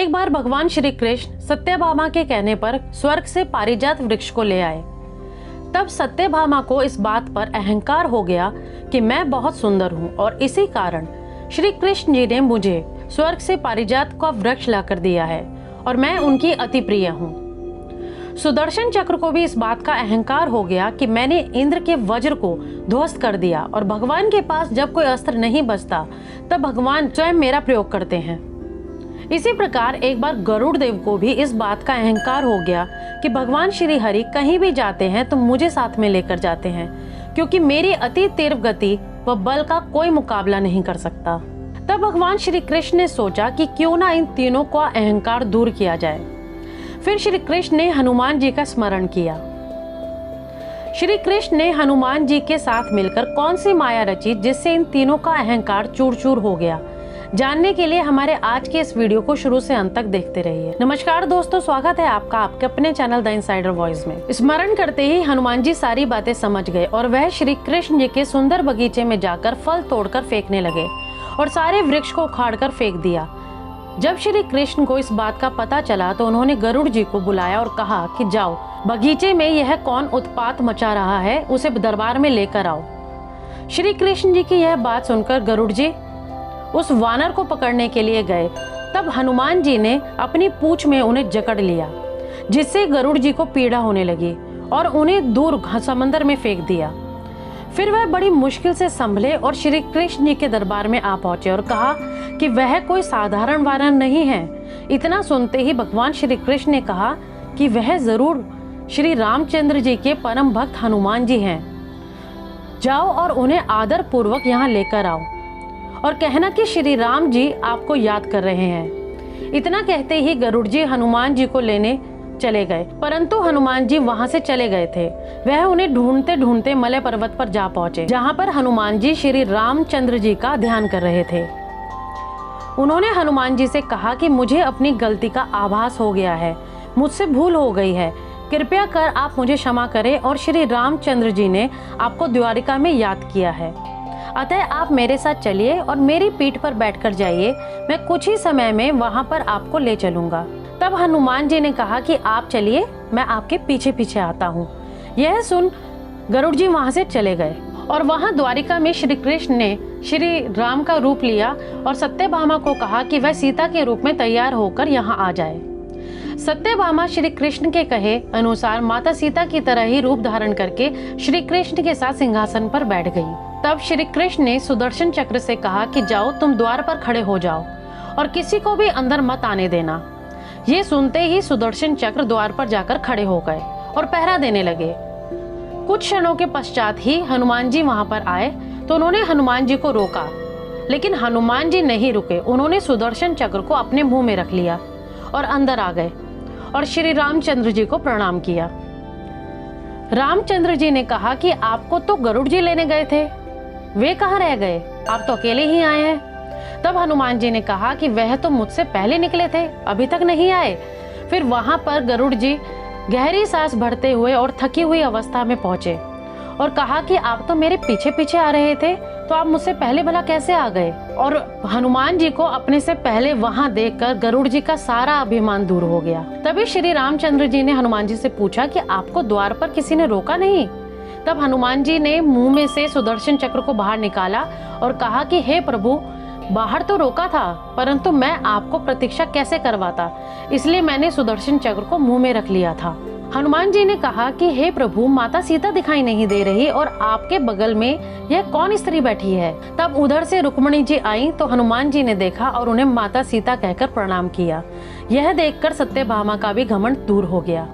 एक बार भगवान श्री कृष्ण सत्यभामा के कहने पर स्वर्ग से पारिजात वृक्ष को ले आए। तब सत्यभामा को इस बात पर अहंकार हो गया कि मैं बहुत सुंदर हूँ और इसी कारण श्री कृष्ण जी ने मुझे स्वर्ग से पारिजात का वृक्ष लाकर दिया है और मैं उनकी अति प्रिय हूँ। सुदर्शन चक्र को भी इस बात का अहंकार हो गया कि मैंने इंद्र के वज्र को ध्वस्त कर दिया और भगवान के पास जब कोई अस्त्र नहीं बचता तब भगवान स्वयं मेरा प्रयोग करते हैं। इसी प्रकार एक बार गरुड़ देव को भी इस बात का अहंकार हो गया कि भगवान श्री हरि कहीं भी जाते हैं तो मुझे साथ में लेकर जाते हैं, क्योंकि मेरी अति तीव्र गति व बल का कोई मुकाबला नहीं कर सकता। तब भगवान श्री कृष्ण ने सोचा कि क्यों ना इन तीनों का अहंकार दूर किया जाए। फिर श्री कृष्ण ने हनुमान जी का स्मरण किया। श्री कृष्ण ने हनुमान जी के साथ मिलकर कौन सी माया रची जिससे इन तीनों का अहंकार चूर चूर हो गया, जानने के लिए हमारे आज के इस वीडियो को शुरू से अंत तक देखते रहिए। नमस्कार दोस्तों, स्वागत है आपका आपके अपने चैनल द इनसाइडर वॉइस में। स्मरण करते ही हनुमान जी सारी बातें समझ गए और वह श्री कृष्ण जी के सुंदर बगीचे में जाकर फल तोड़कर फेंकने लगे और सारे वृक्ष को उखाड़कर फेंक दिया। जब श्री कृष्ण को इस बात का पता चला तो उन्होंने गरुड़ जी को बुलाया और कहा कि जाओ, बगीचे में यह कौन उत्पात मचा रहा है उसे दरबार में लेकर आओ। श्री कृष्ण जी की यह बात सुनकर गरुड़ जी उस वानर को पकड़ने के लिए गए। तब हनुमान जी ने अपनी पूंछ में उन्हें जकड़ लिया, जिससे गरुड़ जी को पीड़ा होने लगी और उन्हें दूर समंदर में फेंक दिया। फिर वह बड़ी मुश्किल से संभले और श्री कृष्ण जी के दरबार में आ पहुंचे और कहा कि वह कोई साधारण वानर नहीं है। इतना सुनते ही भगवान श्री कृष्ण ने कहा कि वह जरूर श्री रामचंद्र जी के परम भक्त हनुमान जी हैं। जाओ और उन्हें आदर पूर्वक यहाँ लेकर आओ और कहना कि श्री राम जी आपको याद कर रहे हैं। इतना कहते ही गरुड़ जी हनुमान जी को लेने चले गए, परंतु हनुमान जी वहां से चले गए थे। वह उन्हें ढूंढते ढूंढते मलय पर्वत पर जा पहुंचे, जहां पर हनुमान जी श्री रामचंद्र जी का ध्यान कर रहे थे। उन्होंने हनुमान जी से कहा कि मुझे अपनी गलती का आभास हो गया है, मुझसे भूल हो गई है, कृपया कर आप मुझे क्षमा करें और श्री रामचंद्र जी ने आपको द्वारिका में याद किया है, अतः आप मेरे साथ चलिए और मेरी पीठ पर बैठकर जाइए। मैं कुछ ही समय में वहां पर आपको ले चलूंगा। तब हनुमान जी ने कहा कि आप चलिए, मैं आपके पीछे पीछे आता हूँ। यह सुन गरुड़ जी वहां से चले गए और वहां द्वारिका में श्री कृष्ण ने श्री राम का रूप लिया और सत्यभामा को कहा कि वह सीता के रूप में तैयार होकर यहाँ आ जाए। सत्यभामा श्री कृष्ण के कहे अनुसार माता सीता की तरह ही रूप धारण करके श्री कृष्ण के साथ सिंहासन पर बैठ गई। तब श्री कृष्ण ने सुदर्शन चक्र से कहा कि जाओ, तुम द्वार पर खड़े हो जाओ और किसी को भी अंदर मत आने देना। ये सुनते ही सुदर्शन चक्र द्वार पर जाकर खड़े हो गए और पहरा देने लगे। कुछ क्षणों के पश्चात ही हनुमान जी वहां पर आए तो उन्होंने हनुमान जी को रोका, लेकिन हनुमान जी नहीं रुके। उन्होंने सुदर्शन चक्र को अपने मुंह में रख लिया और अंदर आ गए और श्री रामचंद्र जी को प्रणाम किया। रामचंद्र जी ने कहा कि आपको तो गरुड़ जी लेने गए थे, वे कहाँ रह गए? आप तो अकेले ही आए हैं। तब हनुमान जी ने कहा कि वह तो मुझसे पहले निकले थे, अभी तक नहीं आए। फिर वहां पर गरुड़ जी गहरी सांस भरते हुए और थकी हुई अवस्था में पहुंचे और कहा कि आप तो मेरे पीछे पीछे आ रहे थे, तो आप मुझसे पहले भला कैसे आ गए? और हनुमान जी को अपने से पहले वहां देखकर गरुड़ जी का सारा अभिमान दूर हो गया। तभी श्री रामचंद्र जी ने हनुमान जी से पूछा कि आपको द्वार पर किसी ने रोका नहीं? तब हनुमान जी ने मुंह में से सुदर्शन चक्र को बाहर निकाला और कहा कि हे प्रभु, बाहर तो रोका था, परंतु मैं आपको प्रतीक्षा कैसे करवाता, इसलिए मैंने सुदर्शन चक्र को मुंह में रख लिया था। हनुमान जी ने कहा कि हे प्रभु, माता सीता दिखाई नहीं दे रही और आपके बगल में यह कौन स्त्री बैठी है? तब उधर से रुक्मिणी जी आई तो हनुमान जी ने देखा और उन्हें माता सीता कहकर प्रणाम किया। यह देखकर सत्यभामा का भी घमंड दूर हो गया।